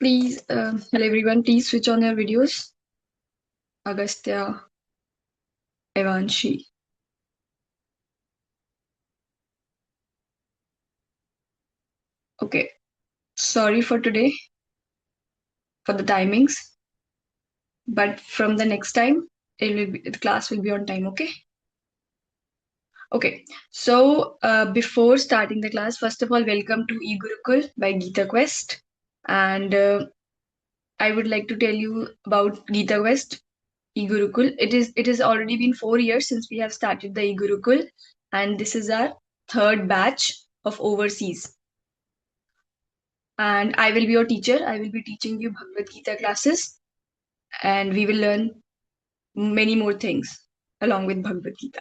Please, hello everyone, please switch on your videos. Agastya, Evanshi. Okay, sorry for today, for the timings, but from the next time, the class will be on time, okay? Okay, so before starting the class, first of all, welcome to E-Gurukul by Gita Quest. And I would like to tell you about Gita Quest, E-Gurukul. It has already been 4 years since we have started the E-Gurukul, and this is our third batch of overseas. And I will be your teacher. I will be teaching you Bhagavad Gita classes, and we will learn many more things along with Bhagavad Gita.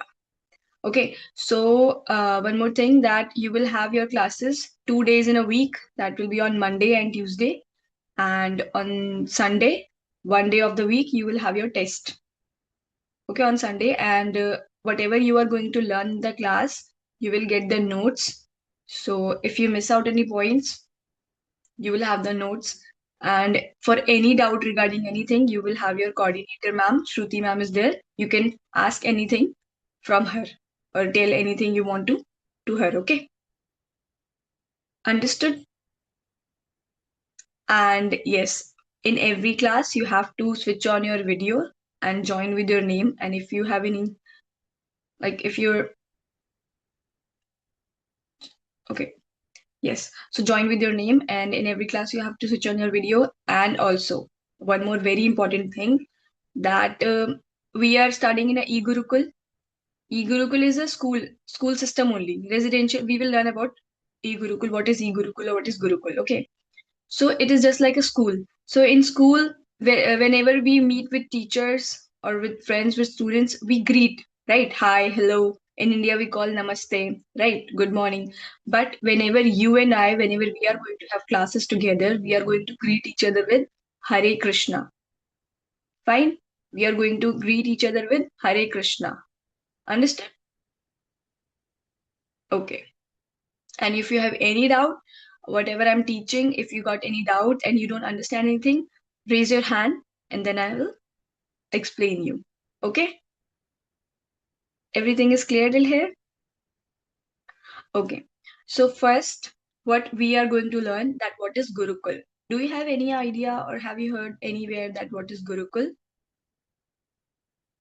Okay, so one more thing that you will have your classes 2 days in a week. That will be on Monday and Tuesday, and on Sunday, one day of the week, you will have your test. Okay, on Sunday, and whatever you are going to learn in the class, you will get the notes. So if you miss out any points, you will have the notes. And for any doubt regarding anything, you will have your coordinator ma'am, Shruti ma'am is there. You can ask anything from her or tell anything you want to her, okay? Understood? And yes, in every class, you have to switch on your video and join with your name. And if you have any, like if you're, okay, yes. So join with your name, and in every class, you have to switch on your video. And also, one more very important thing that we are studying in a E-Gurukul. E-Gurukul is a school system only, residential. We will learn about E-Gurukul, what is E-Gurukul or what is Gurukul. Okay, so it is just like a school. So in school, whenever we meet with teachers or with friends, with students, we greet, right? Hi, hello. In India, we call namaste, right? Good morning. But whenever you and I, whenever we are going to have classes together, we are going to greet each other with Hare Krishna. Fine? We are going to greet each other with Hare Krishna. Understand? Okay. And if you have any doubt, whatever I'm teaching, if you got any doubt and you don't understand anything, raise your hand and then I will explain you. Okay? Everything is clear till here? Okay. So first, what we are going to learn that what is Gurukul. Do you have any idea or have you heard anywhere that what is Gurukul?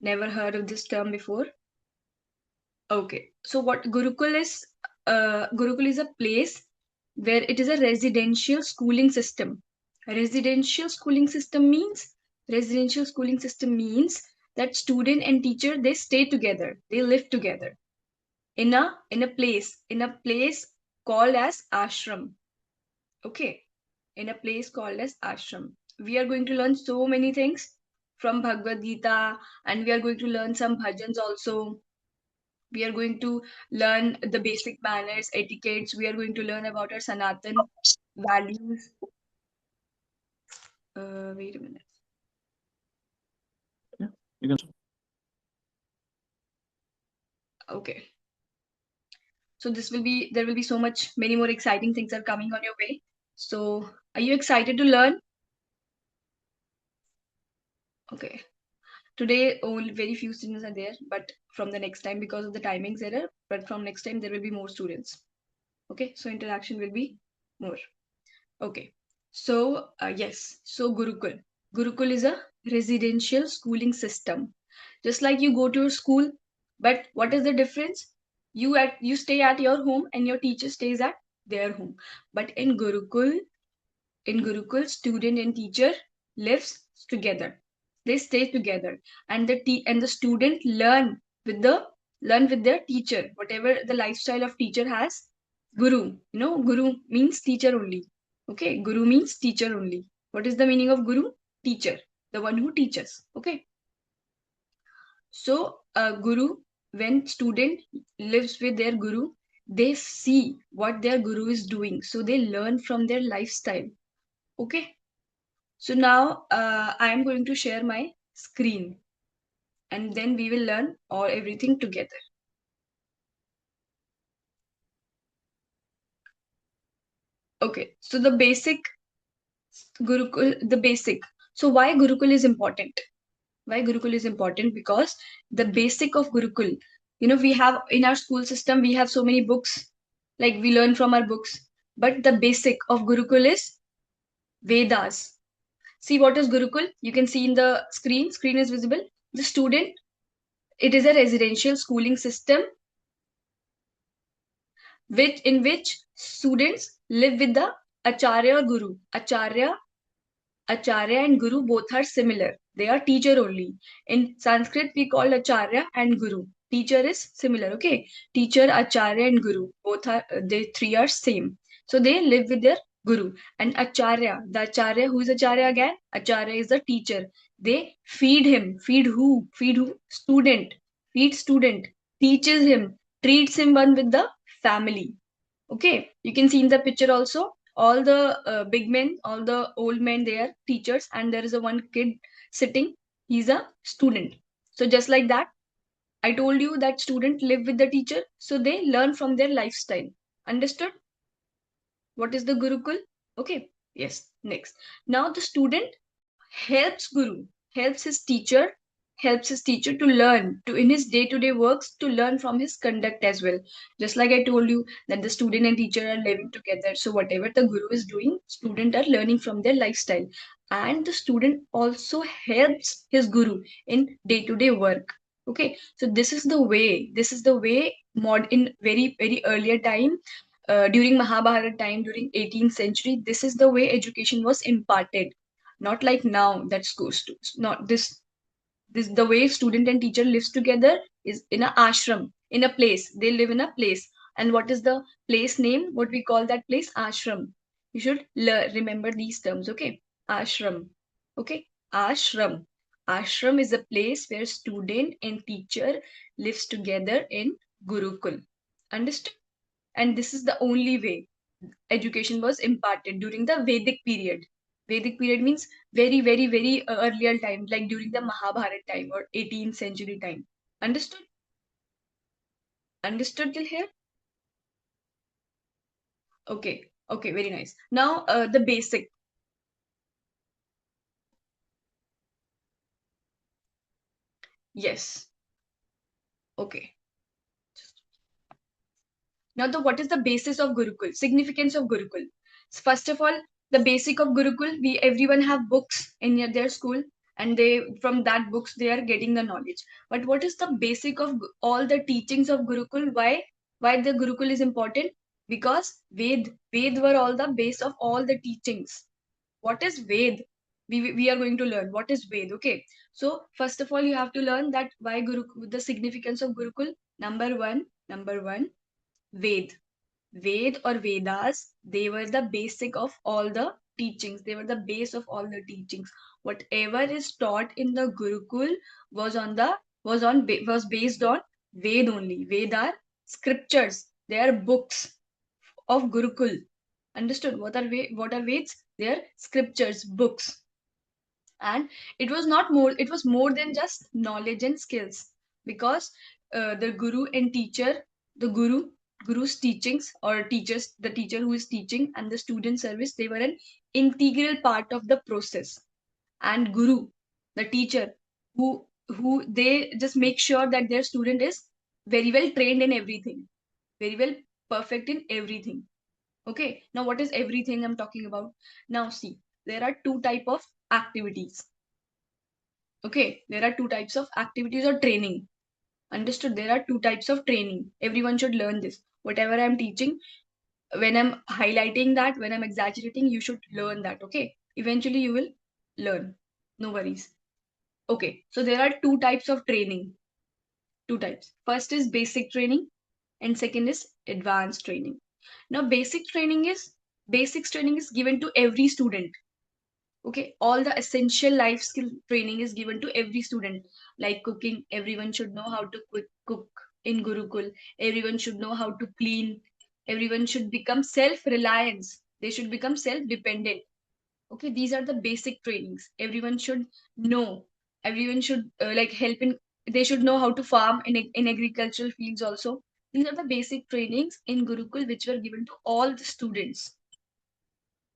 Never heard of this term before? Okay. So what Gurukul is a place where it is a residential schooling system. Residential schooling system means that student and teacher they stay together, they live together in a place called as ashram. Okay, in a place called as ashram. We are going to learn so many things from Bhagavad Gita, and we are going to learn some bhajans also. We are going to learn the basic manners, etiquettes. We are going to learn about our Sanatan values. Wait a minute. Yeah, you can. Okay. So there will be so much, many more exciting things are coming on your way. So are you excited to learn? Okay. Today, only very few students are there, but from the next time, because of the timings error, but from next time, there will be more students. Okay. So interaction will be more. Okay. So, yes. So Gurukul. Gurukul is a residential schooling system. Just like you go to a school, but what is the difference? You stay at your home and your teacher stays at their home. But in Gurukul, student and teacher lives together. They stay together, and the student learn with their teacher. Whatever the lifestyle of teacher has, guru. Guru means teacher only. Okay, guru means teacher only. What is the meaning of guru? Teacher, the one who teaches. Okay, so guru, when student lives with their guru, they see what their guru is doing, so they learn from their lifestyle. Okay. So now I am going to share my screen and then we will learn all everything together. Okay, so the basic Gurukul, the basic. So why Gurukul is important? Why Gurukul is important? Because the basic of Gurukul, we have in our school system, we have so many books, like we learn from our books. But the basic of Gurukul is Vedas. See what is Gurukul? You can see in the screen. Screen is visible. The student, it is a residential schooling system in which students live with the Acharya or Guru. Acharya and Guru both are similar. They are teacher only. In Sanskrit, we call Acharya and Guru. Teacher is similar, okay? Teacher, Acharya, and Guru. Both are, they three are same. So they live with their Guru. And Acharya, the Acharya, who is Acharya again? Acharya is the teacher. They feed him. Feed who? Feed who? Student. Feed student. Teaches him. Treats him one with the family. Okay, you can see in the picture also all the big men, all the old men, they are teachers, and there is a one kid sitting. He's a student. So just like that, I told you that student live with the teacher, so they learn from their lifestyle. Understood? What is the Gurukul? Okay. Yes. Next. Now the student helps Guru, helps his teacher, helps his teacher to learn, to in his day-to-day works, to learn from his conduct as well. Just like I told you that the student and teacher are living together. So whatever the Guru is doing, student are learning from their lifestyle. And the student also helps his Guru in day-to-day work. Okay, so this is the way in very, very earlier time, during Mahabharata time, during 18th century, this is the way education was imparted, not like now that schools do. Not this the way student and teacher lives together is in a ashram, in a place. They live in a place. And what is the place name? What we call that place? Ashram. You should remember these terms, okay? Ashram. Okay? Ashram. Ashram is a place where student and teacher lives together in Gurukul. Understood? And this is the only way education was imparted during the Vedic period. Vedic period means very, very, very earlier time, like during the Mahabharata time or 18th century time. Understood? Understood till here? Okay. Okay, very nice. Now, the basic. Yes. Okay. Now, what is the basis of Gurukul? Significance of Gurukul. So first of all, the basic of Gurukul, we everyone have books in their school, and they from that books they are getting the knowledge. But what is the basic of all the teachings of Gurukul? Why the Gurukul is important? Because Ved were all the base of all the teachings. What is Ved? We are going to learn what is Ved. Okay, so first of all, you have to learn that why Gurukul, the significance of Gurukul. Number one, Ved. Ved or Vedas, they were the basic of all the teachings. They were the base of all the teachings. Whatever is taught in the Gurukul was based on Ved only. Ved are scriptures. They are books of Gurukul. Understood? What are Veds? They are scriptures, books. And it was more than just knowledge and skills, because the guru and teacher, the guru's teachings, or teachers, the teacher who is teaching and the student service, they were an integral part of the process. And guru, the teacher, who they just make sure that their student is very well trained in everything, very well perfect in everything. Okay, now what is everything I'm talking about? Now see, there are two type of activities. Okay, there are two types of activities or training. Understood? There are two types of training. Everyone should learn this. Whatever I'm teaching, when I'm highlighting that, when I'm exaggerating, you should learn that. Okay, eventually you will learn. No worries. Okay, so there are two types of training. Two types. First is basic training, and second is advanced training. Now, basics training is given to every student. Okay, all the essential life skill training is given to every student. Like cooking, everyone should know how to cook in Gurukul. Everyone should know how to clean. Everyone should become self-reliance. They should become self-dependent. Okay, these are the basic trainings. Everyone should know. Everyone should like help in. They should know how to farm in agricultural fields also. These are the basic trainings in Gurukul which were given to all the students.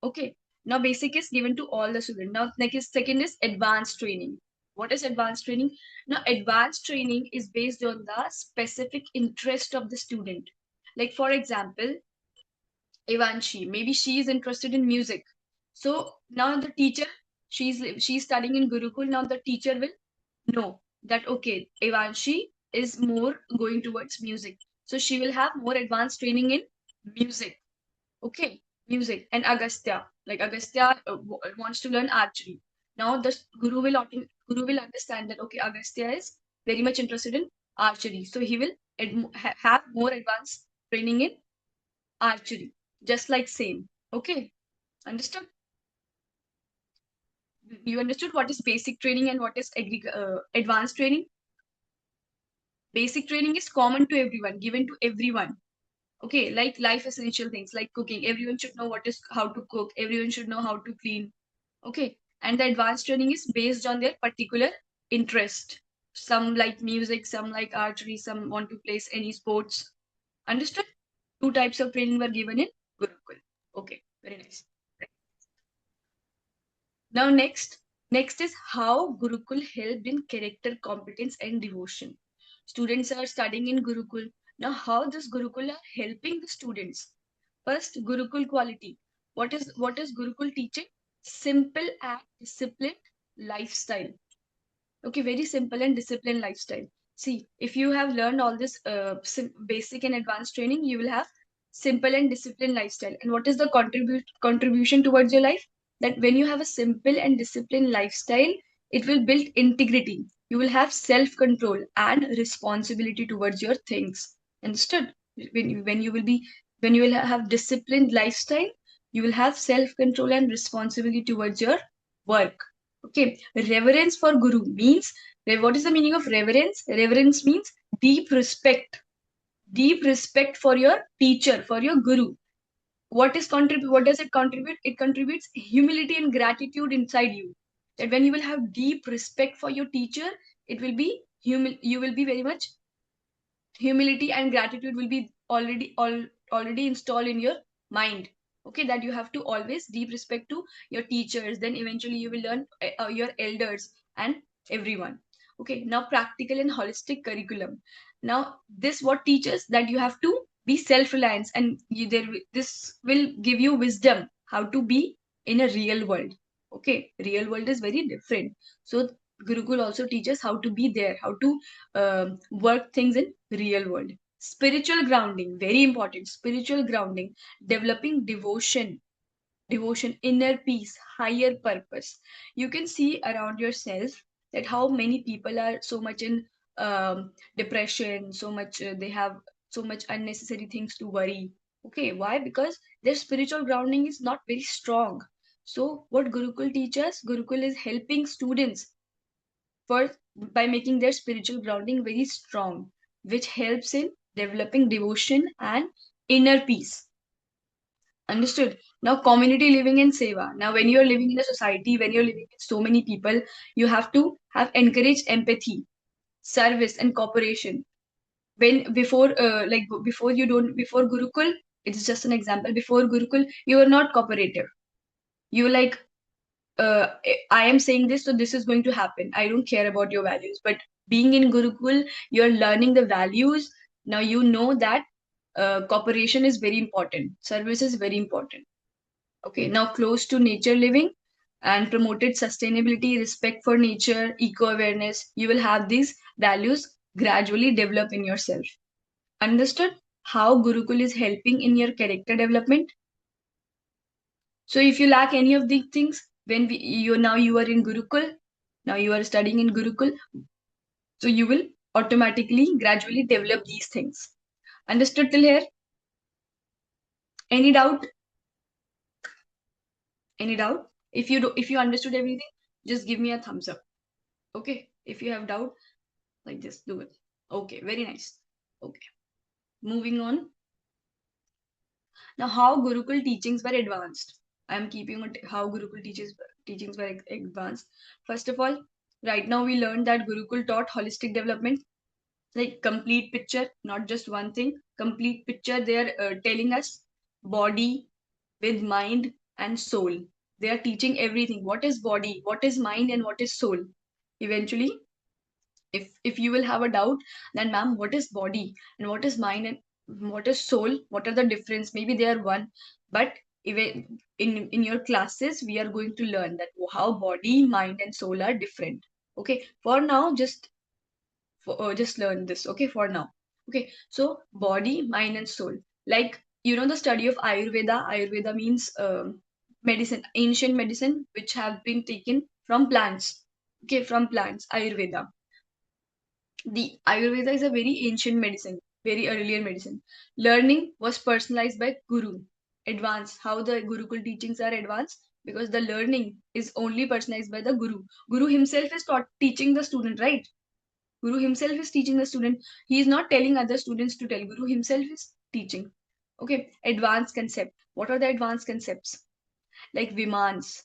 Okay. Now basic is given to all the students. Now next second is advanced training. What is advanced training? Now advanced training is based on the specific interest of the student. Like for example, Ivanshi, maybe she is interested in music. So now the teacher, she's studying in Gurukul. Now the teacher will know that okay, Ivanshi is more going towards music. So she will have more advanced training in music. Okay, music. And Agastya, like Agastya wants to learn archery. Now the guru will understand that okay, Agastya is very much interested in archery. So he will have more advanced training in archery, just like same. Okay, understood? You understood what is basic training and what is advanced training? Basic training is common to everyone, given to everyone. Okay, like life essential things like cooking. Everyone should know what is how to cook. Everyone should know how to clean. Okay, and the advanced training is based on their particular interest. Some like music, some like archery, some want to play any sports. Understood? Two types of training were given in Gurukul. Okay, very nice. Now next is how Gurukul helped in character competence and devotion. Students are studying in Gurukul. Now how does Gurukul are helping the students? First, Gurukul quality. What is Gurukul teaching? Simple and disciplined lifestyle. Okay, very simple and disciplined lifestyle. See, if you have learned all this basic and advanced training, you will have simple and disciplined lifestyle. And what is the contribution towards your life? That when you have a simple and disciplined lifestyle, it will build integrity. You will have self-control and responsibility towards your things. Understood? When you will have disciplined lifestyle, you will have self-control and responsibility towards your work. Okay, reverence for Guru means, what is the meaning of reverence? Reverence means deep respect. Deep respect for your teacher, for your Guru. What does it contribute? It contributes humility and gratitude inside you. That when you will have deep respect for your teacher, it will be you will be very much humility and gratitude will be already installed in your mind. Okay, that you have to always deep respect to your teachers, then eventually you will learn your elders and everyone. Okay, now practical and holistic curriculum. Now this what teaches that you have to be self-reliant, and this will give you wisdom how to be in a real world. Okay, real world is very different. So Gurukul also teaches how to be there, how to work things in real world. Spiritual grounding, very important. Spiritual grounding, developing devotion, inner peace, higher purpose. You can see around yourself that how many people are so much in depression, so much they have so much unnecessary things to worry. Okay, why? Because their spiritual grounding is not very strong. So what Gurukul teaches, Gurukul is helping students for by making their spiritual grounding very strong, which helps in developing devotion and inner peace. Understood? Now, community living and seva. Now, when you're living in a society, when you're living with so many people, you have to have encouraged empathy, service, and cooperation. When before you don't before Gurukul, it is just an example. Before Gurukul, you are not cooperative. You like I am saying this, so this is going to happen. I don't care about your values. But being in Gurukul, you're learning the values. Now you know that cooperation is very important. Service is very important. Okay, now close to nature living and promoted sustainability, respect for nature, eco-awareness. You will have these values gradually develop in yourself. Understood how Gurukul is helping in your character development? So if you lack any of these things, you are in Gurukul, now you are studying in Gurukul, so you will automatically gradually develop these things. Understood till here? Any doubt? Any doubt? If you understood everything, just give me a thumbs up. Okay. If you have doubt, like this, do it. Okay, very nice. Okay. Moving on. Now, how Gurukul teachings were advanced. I am keeping it how Gurukul teachings were advanced. First of all, right now we learned that Gurukul taught holistic development, like complete picture, not just one thing. Complete picture. They are telling us body with mind and soul. They are teaching everything. What is body, what is mind, and what is soul. Eventually, if you will have a doubt, then ma'am, what is body and what is mind and what is soul? What are the difference? Maybe they are one, but even in your classes, we are going to learn that how body, mind, and soul are different. Okay, for now, just learn this. Okay, for now. Okay, so body, mind, and soul. Like the study of Ayurveda. Ayurveda means medicine, ancient medicine, which have been taken from plants. Okay, from plants. Ayurveda. The Ayurveda is a very ancient medicine, very earlier medicine. Learning was personalized by Guru. Advanced. How the Gurukul teachings are advanced? Because the learning is only personalized by the Guru. Guru himself is teaching the student, right? Guru himself is teaching the student. He is not telling other students to tell. Guru himself is teaching. Okay. Advanced concept. What are the advanced concepts? Like Vimans.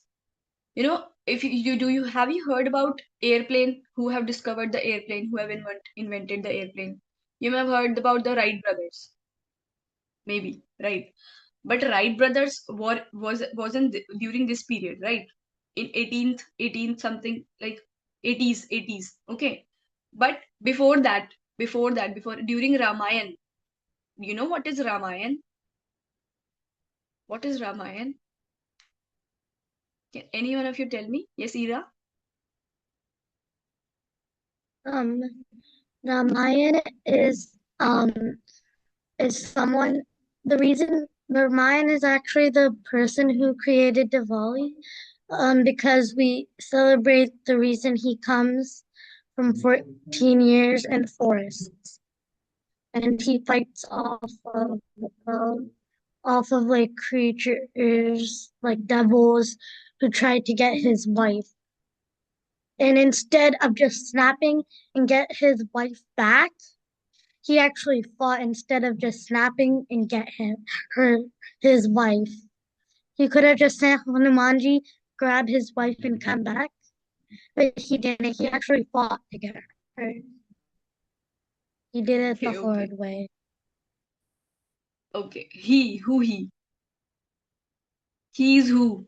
If you have you heard about airplane? Who have discovered the airplane? Who have invented the airplane? You may have heard about the Wright brothers, maybe, right? But Wright brothers wasn't during this period, right? In 18th something, like 80s. Okay, but before during Ramayan, you know what is Ramayan? What is Ramayan? Can any one of you tell me? Yes, Ira. Um, Ramayana is someone. The reason Ramayana is actually the person who created Diwali, because we celebrate the reason he comes from 14 years in forests, and he fights off of like creatures like devils who tried to get his wife. And instead of just snapping and get his wife back, he actually fought instead of just snapping and get his wife. He could have just sent Hanumanji, grab his wife, and come back, but he didn't. He actually fought to get her. He did it the Okay, okay, hard way. okay. He is who?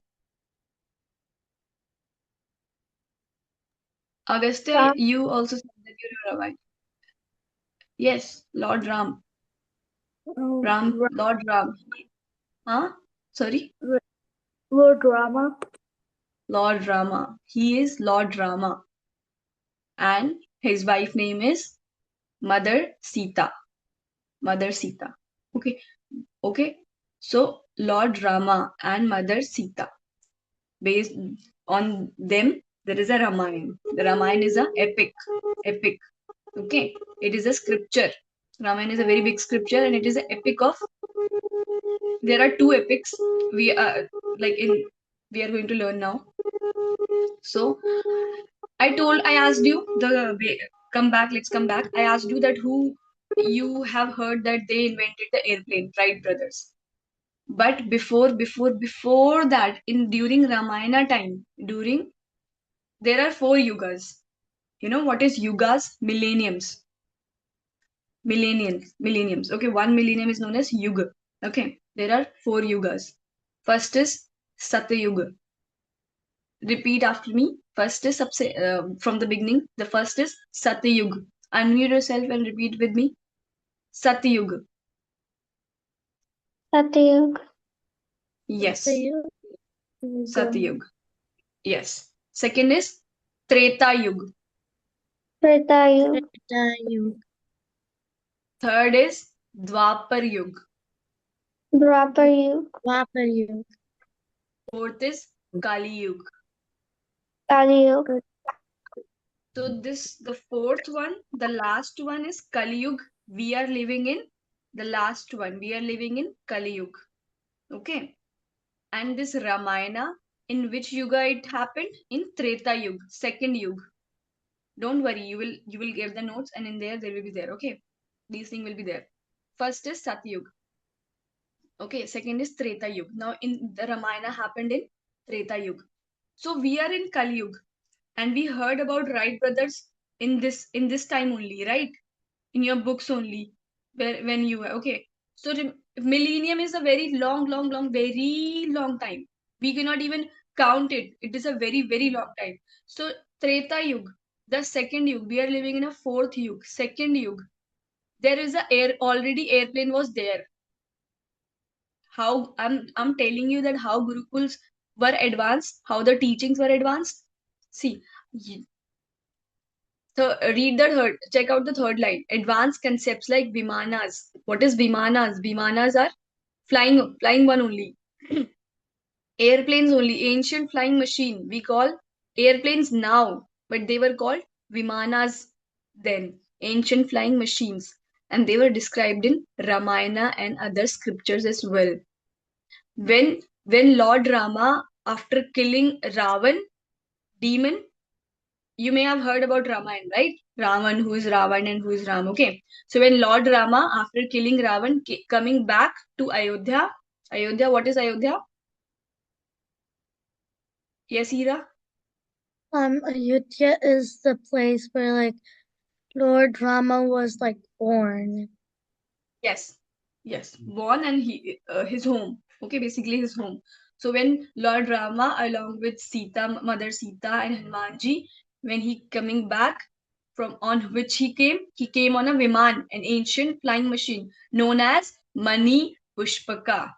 Agastya, Ram, you also said that you're Ravai. Yes, Lord Ram. Lord Ram. Huh? Sorry? Lord Rama. Lord Rama. He is Lord Rama. And his wife name is Mother Sita. Mother Sita. Okay. Okay. So Lord Rama and Mother Sita. Based on them, there is a Ramayana. The Ramayana is a epic. Epic. Okay. It is a scripture. Ramayana is a very big scripture and it is an epic of. There are two epics we are like in we are going to learn now. So I asked you come back, let's come back. I asked you that who you have heard that they invented the airplane, Wright brothers. But before that, during Ramayana time, there are four yugas. You know what is yugas? Millenniums. Millenniums. Okay, one millennium is known as yuga. Okay, there are four yugas. First is Satyuga. Repeat after me. First is from the beginning. The first is Satyug. Unmute yourself and repeat with me. Satyug. Satyug. Yes, Satyug. Satyug. Yes. Second is Treta Yug. Tretayug. Tretayug. Third is Dwapar Yug. Dwapar Yug. Fourth is Kali Yug. Kali Yug. So the fourth one, the last one is Kali Yug. We are living in the last one. We are living in Kali Yug. Okay. And this Ramayana, in which yuga it happened? In Treta Yuga, second yuga. Don't worry, you will get the notes, and in there will be there. Okay, these things will be there. First is Satyug. Okay, second is Treta Yuga. Now in the Ramayana happened in Treta Yuga. So we are in Kali Yuga, and we heard about Wright brothers in this time only, right? In your books only, when you were okay. So millennium is a very long, very long time. We cannot even count it. It is a very, very long time. So Treta Yug, the second Yug, we are living in a fourth Yug, second Yug. There is a already airplane was there. How I'm telling you that how Gurukuls were advanced, how the teachings were advanced. See, so read the third, check out the third line. Advanced concepts like Vimanas. What is Vimanas? Vimanas are flying one only. Airplanes only, ancient flying machine. We call airplanes now, but they were called Vimanas then, ancient flying machines. And they were described in Ramayana and other scriptures as well. When Lord Rama, after killing Ravan, demon, you may have heard about Ramayana, right? Ravan, who is Ravan and who is Ram. Okay. So when Lord Rama, after killing Ravan, coming back to Ayodhya, Ayodhya, what is Ayodhya? Yes, Hira? Ayodhya is the place where like Lord Rama was like born. Yes. Yes. Born and his home. Okay, basically his home. So when Lord Rama, along with Sita, Mother Sita and Hanumanji, when he coming back from on which he came on a Viman, an ancient flying machine known as Mani Pushpaka.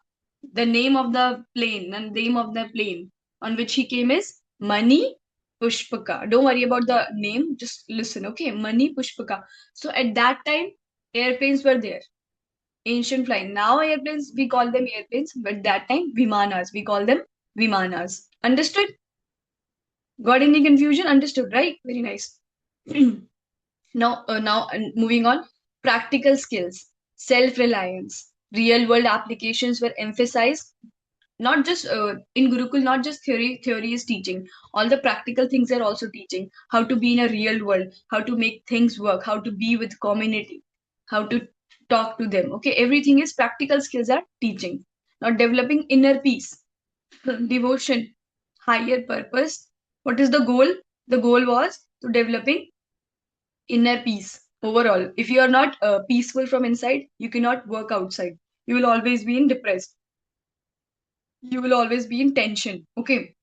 The name of the plane, the name of the plane on which he came is Mani Pushpaka. Don't worry about the name, just listen, okay? Mani Pushpaka. So at that time, airplanes were there, ancient flying. Now airplanes, we call them airplanes, but that time Vimanas, we call them Vimanas. Understood? Got any confusion? Understood, right? Very nice. Now, moving on, practical skills, self-reliance, real-world applications were emphasized. Not just in Gurukul, not just theory is teaching. All the practical things are also teaching. How to be in a real world, how to make things work, how to be with community, how to talk to them. Okay, everything is practical skills are teaching. Now developing inner peace, devotion, higher purpose. What is the goal? The goal was to developing inner peace overall. If you are not peaceful from inside, you cannot work outside. You will always be in depressed. You will always be in tension. Okay.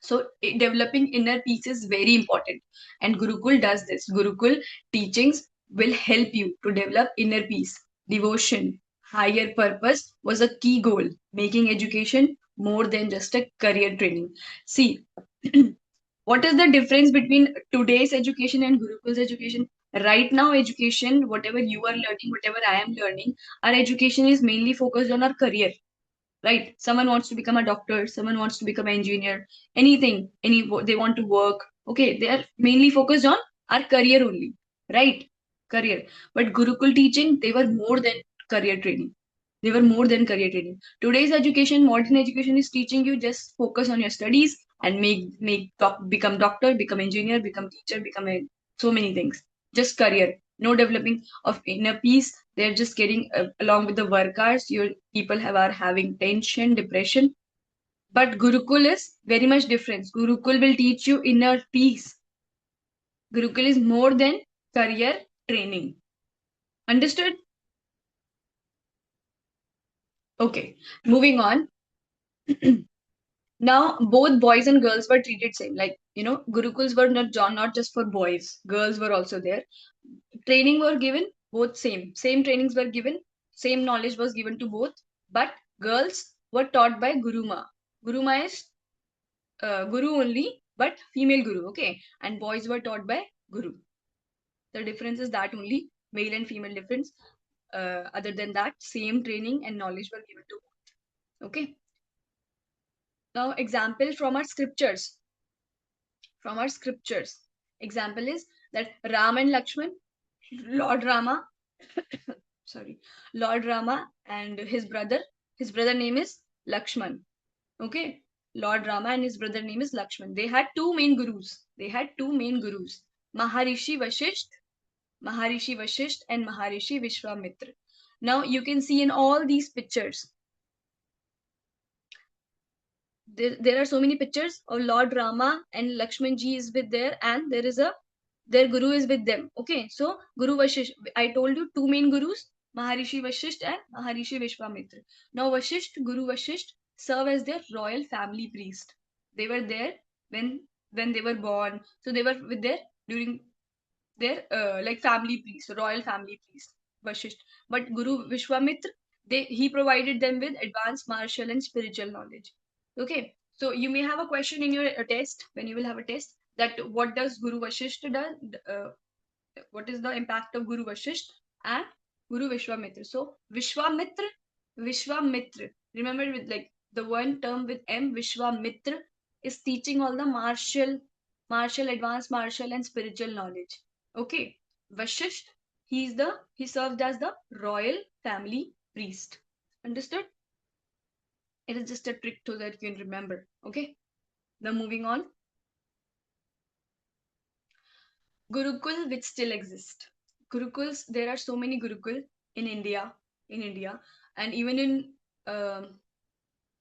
So developing inner peace is very important. And Gurukul does this. Gurukul teachings will help you to develop inner peace. Devotion, higher purpose was a key goal, making education more than just a career training. See, what is the difference between today's education and Gurukul's education? Right now, education, whatever you are learning, whatever I am learning, our education is mainly focused on our career, right? Someone wants to become a doctor, someone wants to become an engineer, anything, they want to work. Okay, they are mainly focused on our career only, right? Career. But Gurukul teaching, they were more than career training. They were more than career training. Today's education, modern education is teaching you just focus on your studies and become doctor, become engineer, become teacher, so many things. Just career. No developing of inner peace. They're just getting along with the work hours. Your people are having tension, depression. But Gurukul is very much different. Gurukul will teach you inner peace. Gurukul is more than career training. Understood? Okay. Moving on. Now, both boys and girls were treated same. Like, Gurukuls were not just for boys. Girls were also there. Training were given, both same. Same trainings were given. Same knowledge was given to both. But girls were taught by Guruma. Guruma is Guru only, but female Guru. Okay. And boys were taught by Guru. The difference is that only. Male and female difference. Other than that, same training and knowledge were given to both. Okay. Now, example from our scriptures. From our scriptures. Example is that Ram and Lakshman, Lord Rama, sorry, Lord Rama and his brother name is Lakshman. Okay, Lord Rama and his brother name is Lakshman. They had two main gurus. Maharishi Vashisht and Maharishi Vishwamitra. Now you can see in all these pictures, there are so many pictures of Lord Rama and Lakshman ji is with there, and their guru is with them. Okay, so Guru Vashisht, I told you two main gurus, Maharishi Vashisht and Maharishi Vishwamitra. Now Guru Vashisht serve as their royal family priest. They were there when they were born. So they were with their during their like family priest, royal family priest, Vashisht. But Guru Vishwamitra, he provided them with advanced martial and spiritual knowledge. Okay, so you may have a question in your test when you will have a test that what does Guru Vashisht do? What is the impact of Guru Vashisht and Guru Vishwamitra? So Vishwamitra. Remember with like the one term with M, Vishwamitra is teaching all the advanced martial and spiritual knowledge. Okay, Vashisht, he served as the royal family priest. Understood? It is just a trick so that you can remember. Okay. Now moving on. Gurukul which still exist. Gurukuls, there are so many Gurukul in India, and even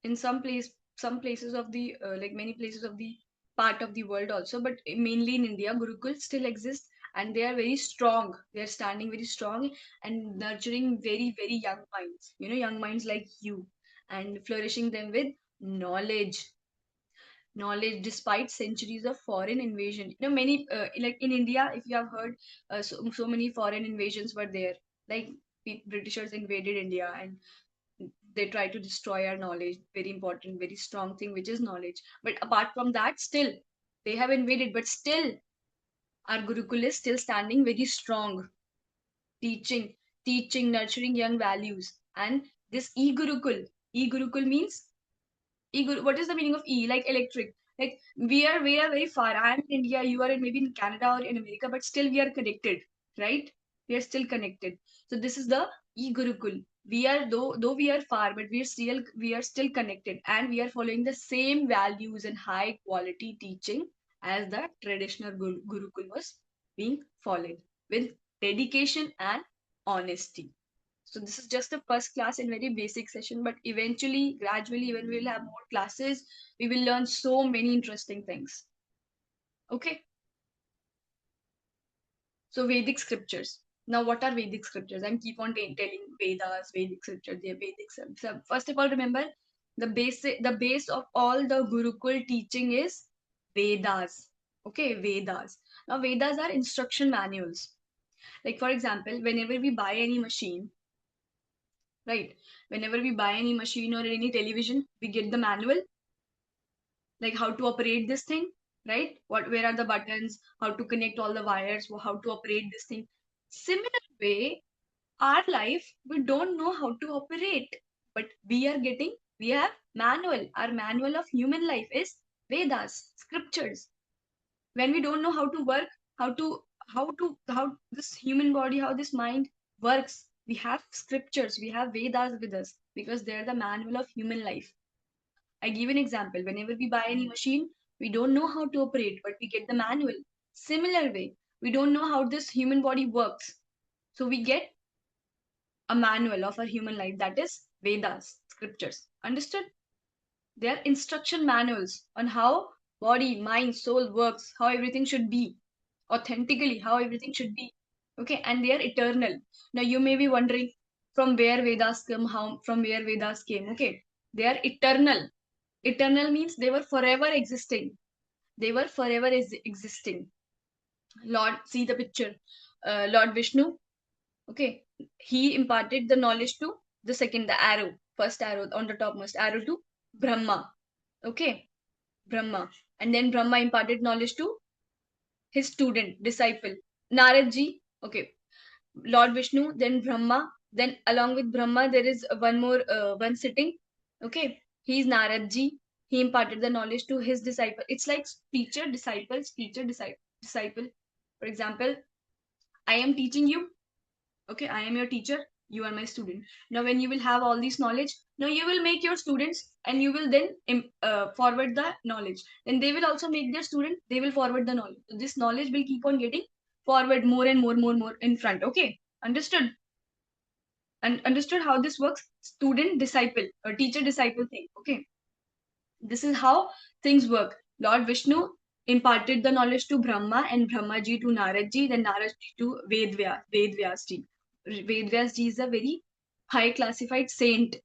in some places of the like many places of the part of the world also, but mainly in India, Gurukul still exist and they are very strong. They are standing very strong and nurturing very young minds. Young minds like you, and flourishing them with knowledge knowledge despite centuries of foreign invasion. Many like in India, if you have heard, so many foreign invasions were there. Like Britishers invaded India and they try to destroy our knowledge. Very important, very strong thing, which is knowledge. But apart from that, still they have invaded, but still our Gurukul is still standing very strong, teaching, nurturing young values. And this E-Gurukul means what is the meaning of E? Like electric. Like we are very far. I am in India, you are maybe in Canada or in America, but still we are connected, right? We are still connected. So this is the E-Gurukul. We are though we are far, but we are still connected, and we are following the same values and high quality teaching as the traditional Gurukul was being followed with dedication and honesty. So this is just the first class in very basic session, but eventually, gradually, when we will have more classes, we will learn so many interesting things. Okay. So Vedic scriptures. Now, what are Vedic scriptures? I'm keep on telling Vedas, Vedic scriptures, they're Vedic scriptures. So first of all, remember the base of all the Gurukul teaching is Vedas. Okay, Vedas. Now, Vedas are instruction manuals. Like for example, whenever we buy any machine, right? Whenever we buy any machine or any television, we get the manual, like how to operate this thing, right? Where are the buttons, how to connect all the wires, how to operate this thing. Similar way, our life, we don't know how to operate, but we have manual. Our manual of human life is Vedas, scriptures. When we don't know how to work, how this human body, how this mind works, we have scriptures, we have Vedas with us because they're the manual of human life. I give an example. Whenever we buy any machine, we don't know how to operate, but we get the manual. Similar way, we don't know how this human body works, so we get a manual of our human life, that is Vedas, scriptures. Understood? They are instruction manuals on how body, mind, soul works, how everything should be, authentically, how everything should be. Okay, and they are eternal. Now you may be wondering from where Vedas come, how from where Vedas came. Okay, they are eternal. Eternal means they were forever existing. They were forever existing. Lord, see the picture. Lord Vishnu, okay, he imparted the knowledge to the arrow, first arrow on the topmost arrow to Brahma. Okay, Brahma. And then Brahma imparted knowledge to his student, disciple, Narad ji. Okay, Lord Vishnu, then Brahma. Then along with Brahma, there is one more, one sitting. Okay, he is Narad ji. He imparted the knowledge to his disciple. It's like teacher, disciple. For example, I am teaching you. Okay, I am your teacher. You are my student. Now, when you will have all this knowledge, now you will make your students and you will then forward the knowledge. Then they will also make their student, they will forward the knowledge. So this knowledge will keep on getting forward more and more in front. Okay, understood? And understood how this works? Student disciple or teacher disciple thing. Okay, this is how things work. Lord Vishnu imparted the knowledge to Brahma and Brahma ji to Narad ji, then Narad ji to Vedvyas ji. Vedvyas ji is a very high classified saint,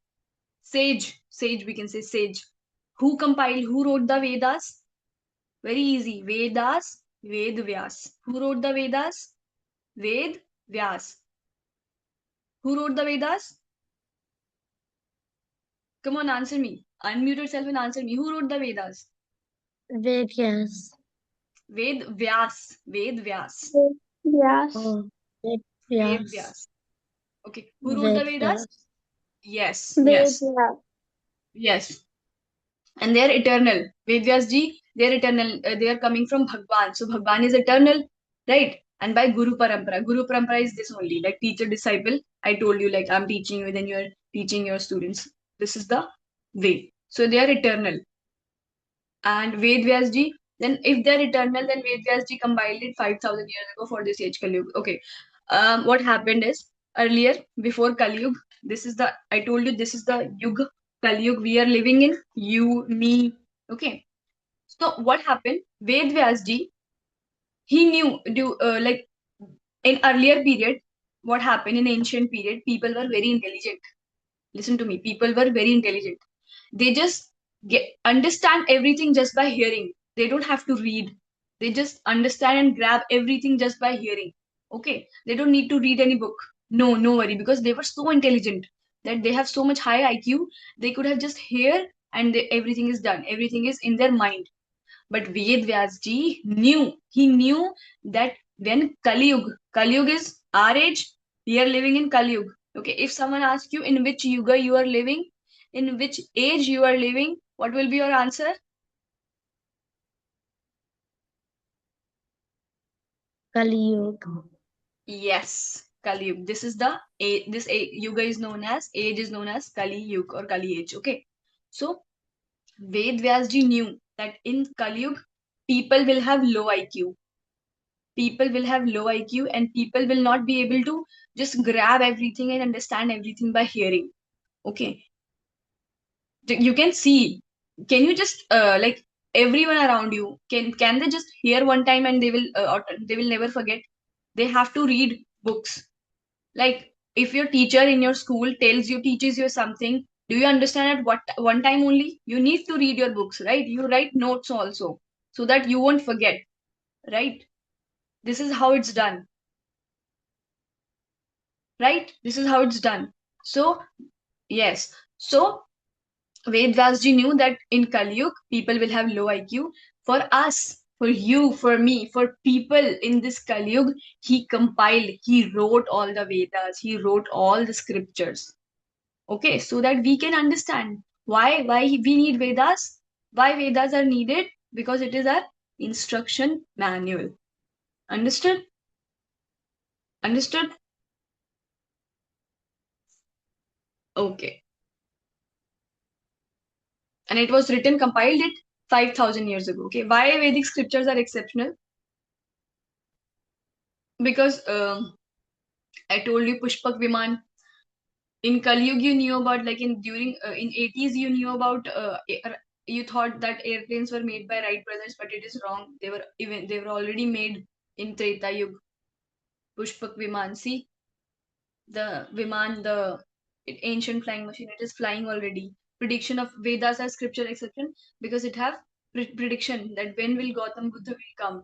sage we can say sage. Who compiled? Who wrote the Vedas? Very easy. Vedas, Ved Vyas. Who wrote the Vedas? Ved Vyas. Who wrote the Vedas? Come on, answer me. Unmute yourself and answer me. Who wrote the Vedas? Vedas. Ved Vyas. Ved Vyas. Yes. Oh, Ved Vedas. Vyas. Okay. Who wrote the Vedas? Vedas. Yes. Yes. Vedya. Yes. And they are eternal. Vedyas ji, they are eternal. They are coming from Bhagwan. So Bhagwan is eternal, right? And by Guru Parampara. Guru Parampara is this only, like teacher disciple. I told you, like I'm teaching you, then you're teaching your students. This is the way. So they are eternal. And Ved Vyas ji, then if they're eternal, then Ved Vyas ji compiled it 5,000 years ago for this age Kali Yuga. Okay. What happened is earlier, before Kali Yuga, this is the, I told you, this is the Yuga, Kali Yuga we are living in, you, me. Okay. So what happened? Ved Vyas ji, he knew, like in earlier period, what happened in ancient period, people were very intelligent. Listen to me, people were very intelligent. They just understand everything just by hearing. They don't have to read. They just understand and grab everything just by hearing. Okay, they don't need to read any book. No, no worry, because they were so intelligent that they have so much high IQ. They could have just hear and everything is done. Everything is in their mind. But Ved Vyasji knew, he knew that when Kali Yuga is our age, we are living in Kali Yuga. Okay, if someone asks you in which Yuga you are living, in which age you are living, what will be your answer? Kali Yuga. Yes, Kali Yuga. This is the Yuga is known as, age is known as Kali Yuga or Kali age. Okay, so Ved Vyasji knew that in Kali Yuga, people will have low IQ. People will have low IQ and people will not be able to just grab everything and understand everything by hearing. Okay. You can see. Can you just like everyone around you, can they just hear one time and they will never forget? They have to read books. Like if your teacher in your school teaches you something, do you understand at what one time only? You need to read your books, right? You write notes also so that you won't forget, right? This is how it's done. Right? This is how it's done. So, yes. So, Ved Vyasji knew that in Kali Yuga, people will have low IQ. For us, for you, for me, for people in this Kali Yuga, he compiled, he wrote all the Vedas, he wrote all the scriptures. Okay, so that we can understand why we need Vedas, why Vedas are needed, because it is our instruction manual. Understood? Understood? Okay. And it was written, compiled it 5,000 years ago. Okay, why Vedic scriptures are exceptional? Because I told you Pushpak Viman in Kali Yuga you knew about, like in during in 80s you knew about you thought that airplanes were made by Wright brothers, but it is wrong. They were already made in Treta Yuga. Pushpak Viman, see the Viman, the ancient flying machine, it is flying already. Prediction of Vedas as scripture exception because it have prediction that when will Gautam Buddha will come.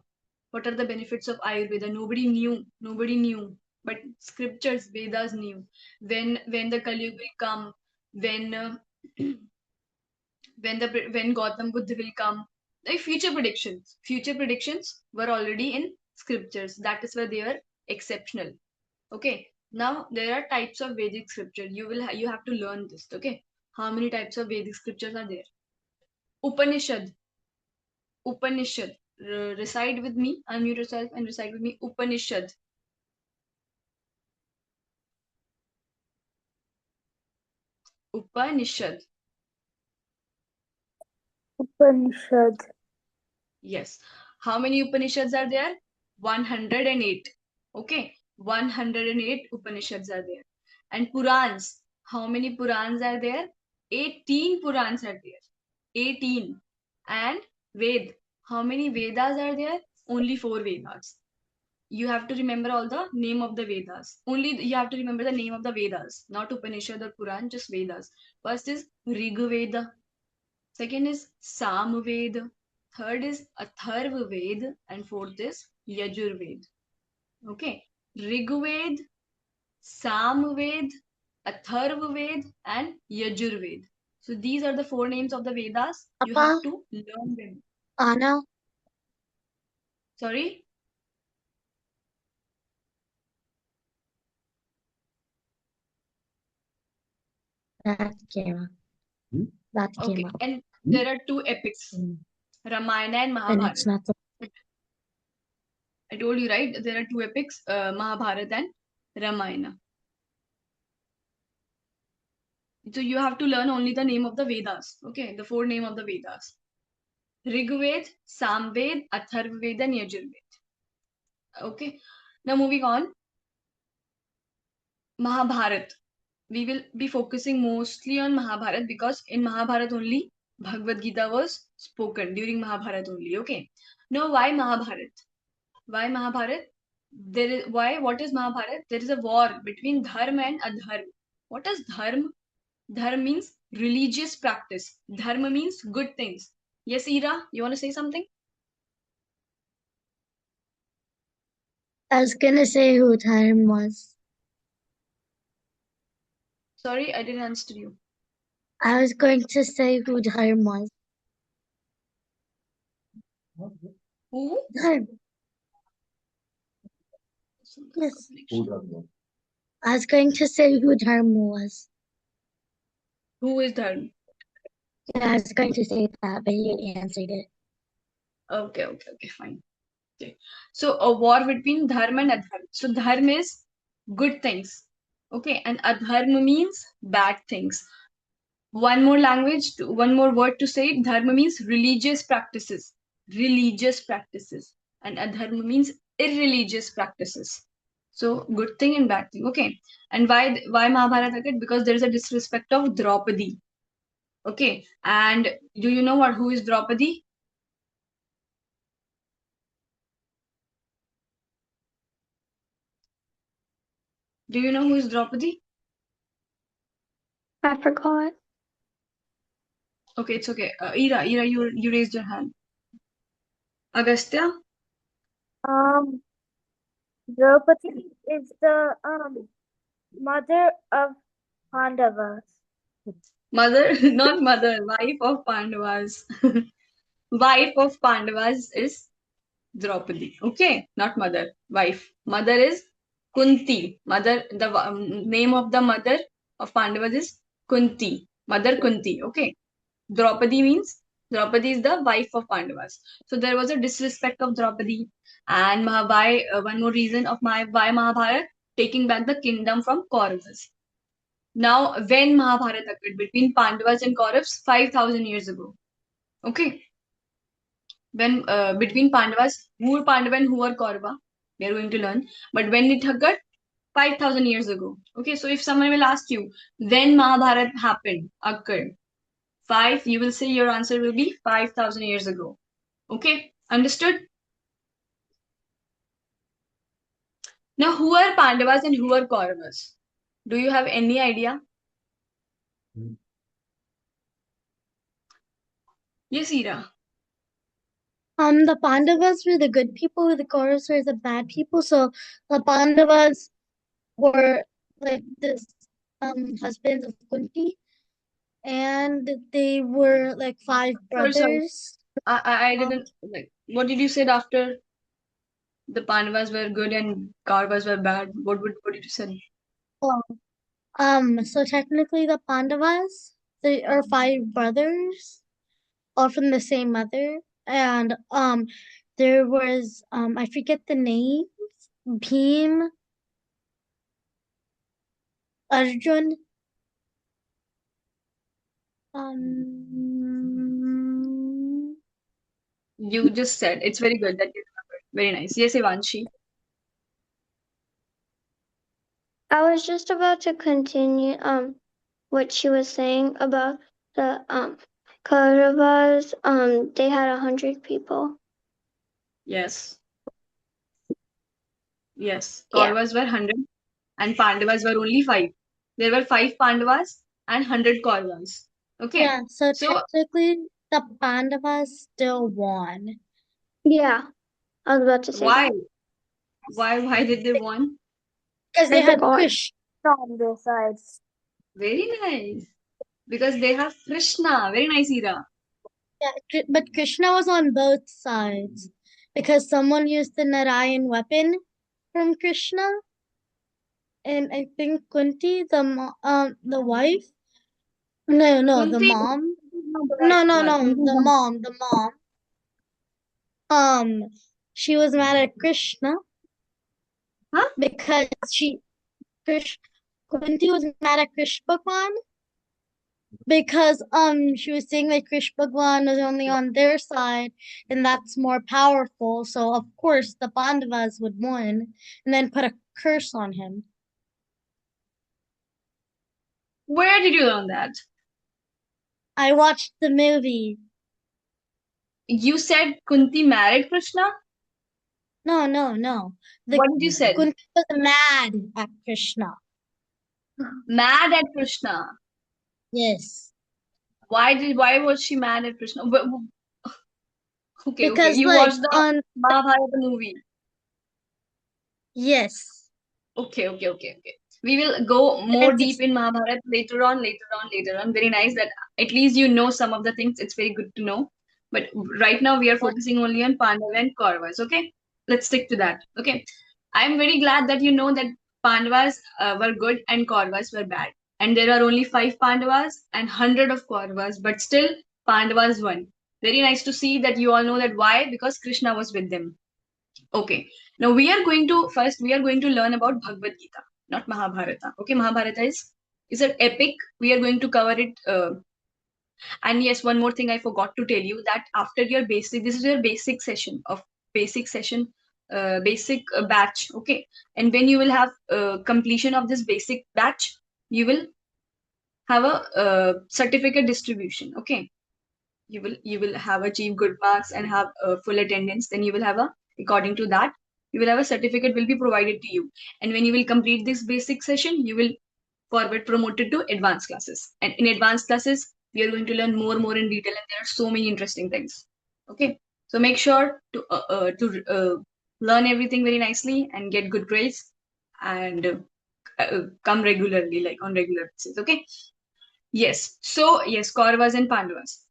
What are the benefits of Ayurveda? Nobody knew. Nobody knew. But scriptures, Vedas knew. When the Kali Yuga will come, when when Gautam Buddha will come. Like future predictions were already in scriptures. That is why they are exceptional. Okay. Now there are types of Vedic scripture. You have to learn this. Okay. How many types of Vedic scriptures are there? Upanishad. Upanishad. Recite with me. Unmute yourself and recite with me. Upanishad. Upanishad. Upanishad. Yes. How many Upanishads are there? 108. Okay. 108 Upanishads are there. And Purans. How many Purans are there? 18 Purans are there. 18. And Ved. How many Vedas are there? Only 4 Vedas. You have to remember all the name of the Vedas. Only you have to remember the name of the Vedas, not Upanishad or Puran, just Vedas. First is Rig Veda, Second is Samved. Third is Atharvaved. And fourth is Yajurved. Okay. Rigved, Samved, Atharvaved, and Yajurved. So these are the four names of the Vedas. You Papa, have to learn them. Anna, Sorry? that came up. That came Okay. up. And there are two epics, Ramayana and And Mahabharata. it's not the I told you, right? There are two epics, Mahabharata and Ramayana. So you have to learn only the name of the Vedas. Okay, the four name of the Vedas. Rigved, Samved, Atharvaved, and Yajurved. Okay. Now moving on. Mahabharata. We will be focusing mostly on Mahabharata because in Mahabharata only Bhagavad Gita was spoken during Mahabharata only. Okay. Now why Mahabharata? Why Mahabharata? What is Mahabharata? There is a war between Dharma and Adharma. What is Dharma? Dharma means religious practice. Dharma means good things. Yes, Ira, you want to say something? I was gonna say who time was. Sorry, I didn't answer you. I was going to say who time was. Who? Dharma. Yes. I was going to say who Dharma was. Who is Dharma? Yeah, I was going to say that, but you answered it. Okay, fine. Okay. So a war between Dharma and Adharma. So Dharma is good things. Okay, and Adharma means bad things. One more word to say it. Dharma means religious practices. Religious practices. And Adharma means irreligious practices. So good thing and bad thing. Okay. And why Mahabharata? Because there is a disrespect of Draupadi. Okay. And do you know who is Draupadi? Do you know who is Draupadi? I forgot. Okay, it's okay. Ira, you raised your hand. Agastya? Draupadi is the mother of Pandavas. Mother, not mother, wife of Pandavas. Wife of Pandavas is Draupadi. Okay, not mother, wife. Mother is Kunti. Mother, the name of the mother of Pandavas is Kunti. Mother Kunti. Okay. Draupadi is the wife of Pandavas. So there was a disrespect of Draupadi. And one more reason of why Mahabharata, taking back the kingdom from Kauravas. Now, when Mahabharata occurred between Pandavas and Kauravas, 5,000 years ago. Okay. When between Pandavas, who were Pandava and who were Kaurava, we are going to learn. But when it occurred, 5,000 years ago. Okay, so if someone will ask you when Mahabharata occurred, you will say your answer will be 5,000 years ago. Okay, understood? Now, who are Pandavas and who are Kauravas? Do you have any idea? Yes, Ira. The Pandavas were the good people, the Kauravas were the bad people. So the Pandavas were like this husbands of Kunti, and they were like five Sorry. brothers. I Um, didn't like. What did you say after the Pandavas were good and Kauravas were bad? What did you say? well, so technically the Pandavas, they are five brothers, all from the same mother, and there was I forget the names, Bhim, Arjun, You just said it's very good that you remember. Very nice. Yes, Ivanshi. I was just about to continue what she was saying about the Kauravas. They had 100 people. Yes. Yes. Yeah. Kauravas were 100 and Pandavas were only 5. There were 5 Pandavas and 100 Kauravas. Okay. Yeah, so So technically the Pandavas still won. Yeah, I was about to say why? that. Why did they won? Because I they had forgot. Krishna on their sides. Very nice. Because they have Krishna. Very nice, Ira. Yeah, but Krishna was on both sides because someone used the Narayan weapon from Krishna, and I think Kunti, the wife. No, the Kunti. mom. Not the right No, one. the mom. She was mad at Krishna Huh? because Krish, Kunti was mad at Krishna Bhagwan because she was saying that Krishna Bhagwan was only on their side and that's more powerful. So of course the Pandavas would win and then put a curse on him. Where did you learn that? I watched the movie. You said Kunti married Krishna? No. The What did you say? Kunti was mad at Krishna. Mad at Krishna. Yes. Why was she mad at Krishna? Okay. Because You like watched the on Mahabharata movie. yes. Okay. We will go more It's deep in Mahabharata later on. Very nice that at least you know some of the things. It's very good to know. But right now we are focusing only on Pandava and Kauravas. Okay, let's stick to that. Okay, I'm very glad that you know that Pandavas were good and Kauravas were bad, and there are only 5 Pandavas and 100 of Kauravas, but still Pandavas won. Very nice to see that you all know that why, because Krishna was with them. Okay. Now we are going to learn about Bhagavad Gita, not Mahabharata. Okay, Mahabharata is an epic. We are going to cover it. And yes, one more thing I forgot to tell you that after your basic, this is your basic session of basic batch. Okay, and when you will have completion of this basic batch, you will have a certificate distribution. Okay, you will have achieved good marks and have full attendance. Then you will have a according to that you will have a certificate will be provided to you, and when you will complete this basic session you will forward promoted to advanced classes, and in advanced classes we are going to learn more in detail, and there are so many interesting things. Okay, so make sure to learn everything very nicely and get good grades, and come regularly, like on regular basis. Okay, yes, so yes, Kauravas and Pandavas.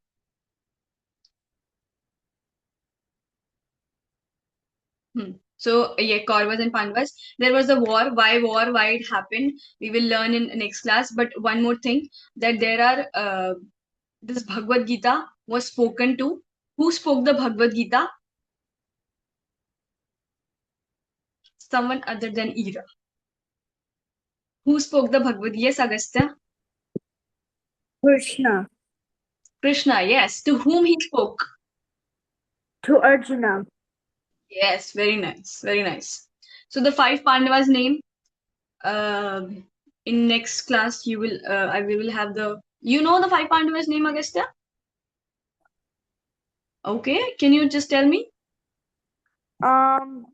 So yeah, Kauravas and Pandavas. There was a war. Why it happened? We will learn in next class. But one more thing that there are this Bhagavad Gita was spoken to. Who spoke the Bhagavad Gita? Someone other than Ira. Who spoke the Bhagavad? Yes, Agastya. Krishna Krishna. Yes. To whom he spoke? to Arjuna. Yes. Very nice. Very nice. So the 5 Pandavas name. Uh, in next class you will we will have the the 5 Pandavas name, Agastya. Okay, can you just tell me? Um,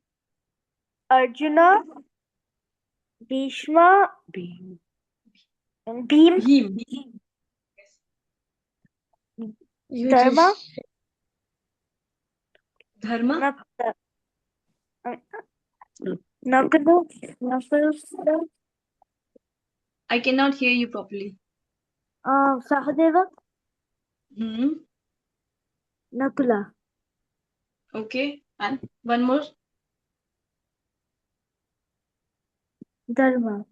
Arjuna, Bhishma, Bhim, and Bhim, Bhim. Dharma, Dharma? Nakula, Nakula, Nakula, I cannot hear you properly. Sahadeva, Hmm. Nakula, Okay, and one more. Dharma.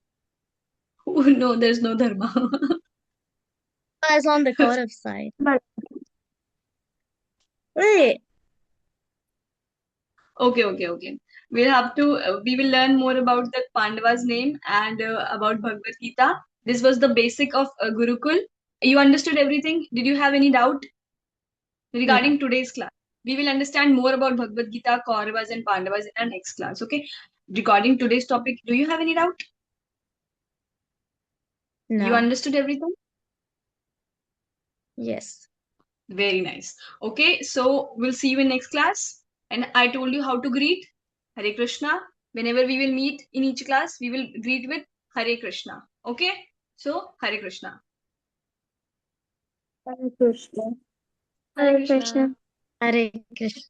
Oh, no, there's no Dharma. Guys on the Kaurav side. Wait, Okay. We will learn more about the Pandava's name and about Bhagavad Gita. This was the basic of Gurukul. You understood everything? Did you have any doubt regarding today's class? We will understand more about Bhagavad Gita, Kauravas, and Pandavas in our next class. Okay. Regarding today's topic, do you have any doubt? You no. understood everything? Yes. Very nice. Okay, so we'll see you in next class. And I told you how to greet. Hare Krishna. Whenever we will meet in each class, we will greet with Hare Krishna. Okay? So, Hare Krishna. Hare Krishna. Hare Krishna. Hare Krishna.